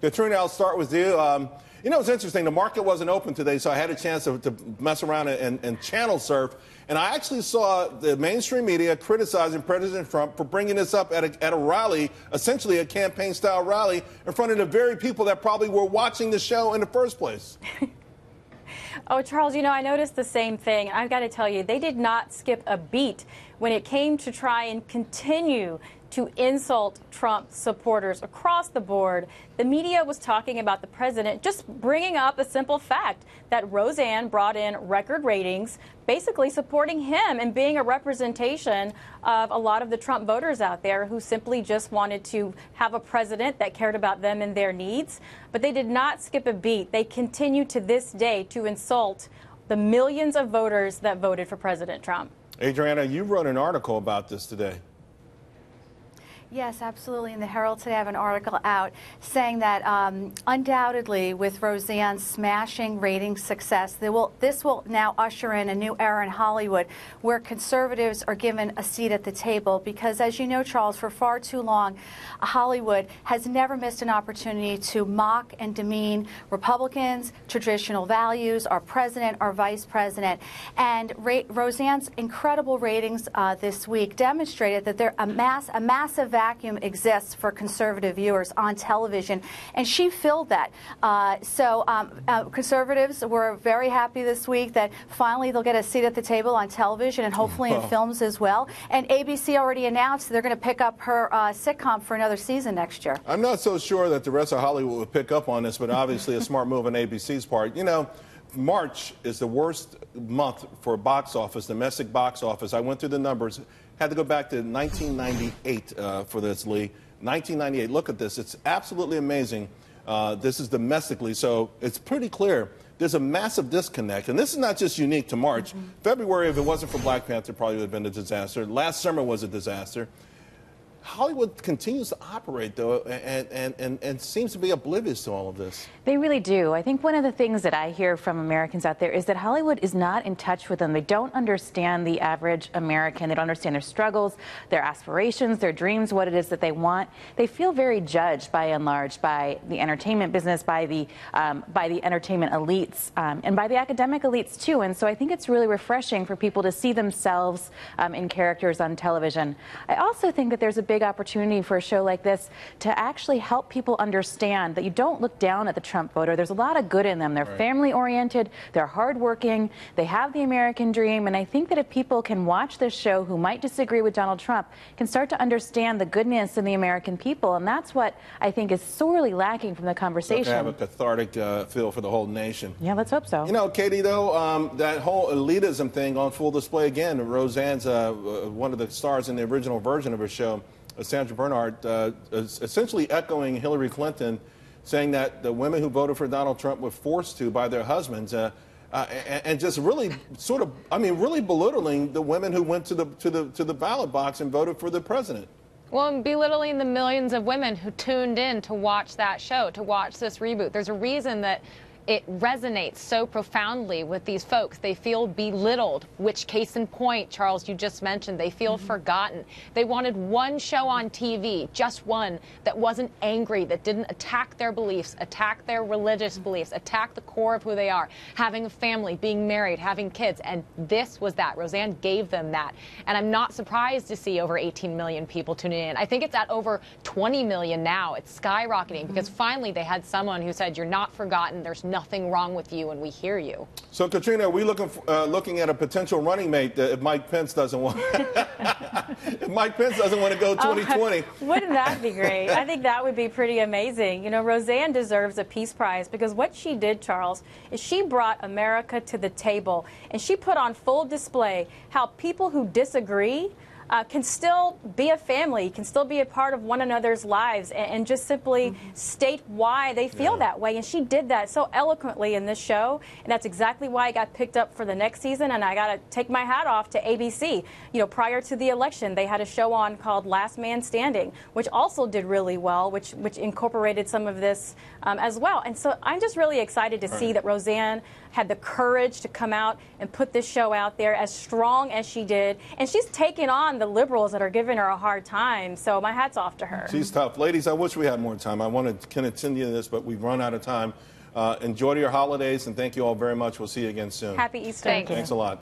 Katrina, I'll start with you. You know, it's interesting. The market wasn't open today, so I had a chance to mess around and channel surf. And I actually saw the mainstream media criticizing President Trump for bringing this up at a rally, essentially a campaign-style rally, in front of the very people that probably were watching the show in the first place. Oh, Charles, you know, I noticed the same thing. I've got to tell you, they did not skip a beat when it came to try and continue to insult Trump supporters across the board. The media was talking about the president, just bringing up a simple fact that Roseanne brought in record ratings, basically supporting him and being a representation of a lot of the Trump voters out there who simply just wanted to have a president that cared about them and their needs. But they did not skip a beat. They continue to this day to insult the millions of voters that voted for President Trump. Adriana, you wrote an article about this today. Yes, absolutely. In the Herald today, I have an article out saying that undoubtedly, with Roseanne's smashing ratings success, this will now usher in a new era in Hollywood where conservatives are given a seat at the table. Because, as you know, Charles, for far too long, Hollywood has never missed an opportunity to mock and demean Republicans, traditional values, our president, our vice president. And Roseanne's incredible ratings this week demonstrated that a massive vacuum exists for conservative viewers on television, and she filled that. Conservatives were very happy this week that finally they'll get a seat at the table on television and hopefully in films as well. And ABC already announced they're going to pick up her sitcom for another season next year. I'm not so sure that the rest of Hollywood would pick up on this, but obviously a smart move on ABC's part. You know, March is the worst month for box office, domestic box office. I went through the numbers. Had to go back to 1998 for this, Lee. 1998. Look at this. It's absolutely amazing. This is domestically, so it's pretty clear. There's a massive disconnect, and this is not just unique to March. February, if it wasn't for Black Panther, probably would have been a disaster. Last summer was a disaster. Hollywood continues to operate, though, and seems to be oblivious to all of this. They really do. I think one of the things that I hear from Americans out there is that Hollywood is not in touch with them. They don't understand the average American. They don't understand their struggles, their aspirations, their dreams, what it is that they want. They feel very judged, by and large, by the entertainment business, by the entertainment elites, and by the academic elites, too. And so I think it's really refreshing for people to see themselves in characters on television. I also think that there's a big opportunity for a show like this to actually help people understand that you don't look down at the Trump voter. There's a lot of good in them. They're family-oriented, they're hardworking, they have the American dream, and I think that if people can watch this show who might disagree with Donald Trump can start to understand the goodness in the American people, and that's what I think is sorely lacking from the conversation. To have a cathartic feel for the whole nation. Yeah, let's hope so. You know, Katie, though, that whole elitism thing on full display again. Roseanne's one of the stars in the original version of her show, Sandra Bernhard, essentially echoing Hillary Clinton, saying that the women who voted for Donald Trump were forced to by their husbands, and just really sort of, I mean, really belittling the women who went to the ballot box and voted for the president. Well, and belittling the millions of women who tuned in to watch that show, to watch this reboot. There's a reason that it resonates so profoundly with these folks. They feel belittled, which case in point, Charles, you just mentioned, they feel forgotten. They wanted one show on TV, just one, that wasn't angry, that didn't attack their beliefs, attack their religious beliefs, attack the core of who they are, having a family, being married, having kids, and this was that. Roseanne gave them that. And I'm not surprised to see over 18 million people tuning in. I think it's at over 20 million now. It's skyrocketing because finally they had someone who said, you're not forgotten, there's nothing wrong with you, and we hear you. So, Katrina, are we looking at a potential running mate if Mike Pence doesn't want if Mike Pence doesn't want to go 2020? Wouldn't that be great? I think that would be pretty amazing. You know, Roseanne deserves a Peace Prize because what she did, Charles, is she brought America to the table, and she put on full display how people who disagree can still be a family, can still be a part of one another's lives, and just simply state why they feel that way. And she did that so eloquently in this show, and that's exactly why it got picked up for the next season. And I got to take my hat off to ABC. You know, prior to the election, they had a show on called Last Man Standing, which also did really well, which incorporated some of this as well. And so I'm just really excited to see that Roseanne had the courage to come out and put this show out there as strong as she did. And she's taken on the liberals that are giving her a hard time. So my hat's off to her. She's tough. Ladies, I wish we had more time. I wanted to continue this, but we've run out of time. Enjoy your holidays, and thank you all very much. We'll see you again soon. Happy Easter. Thank you. Thanks a lot.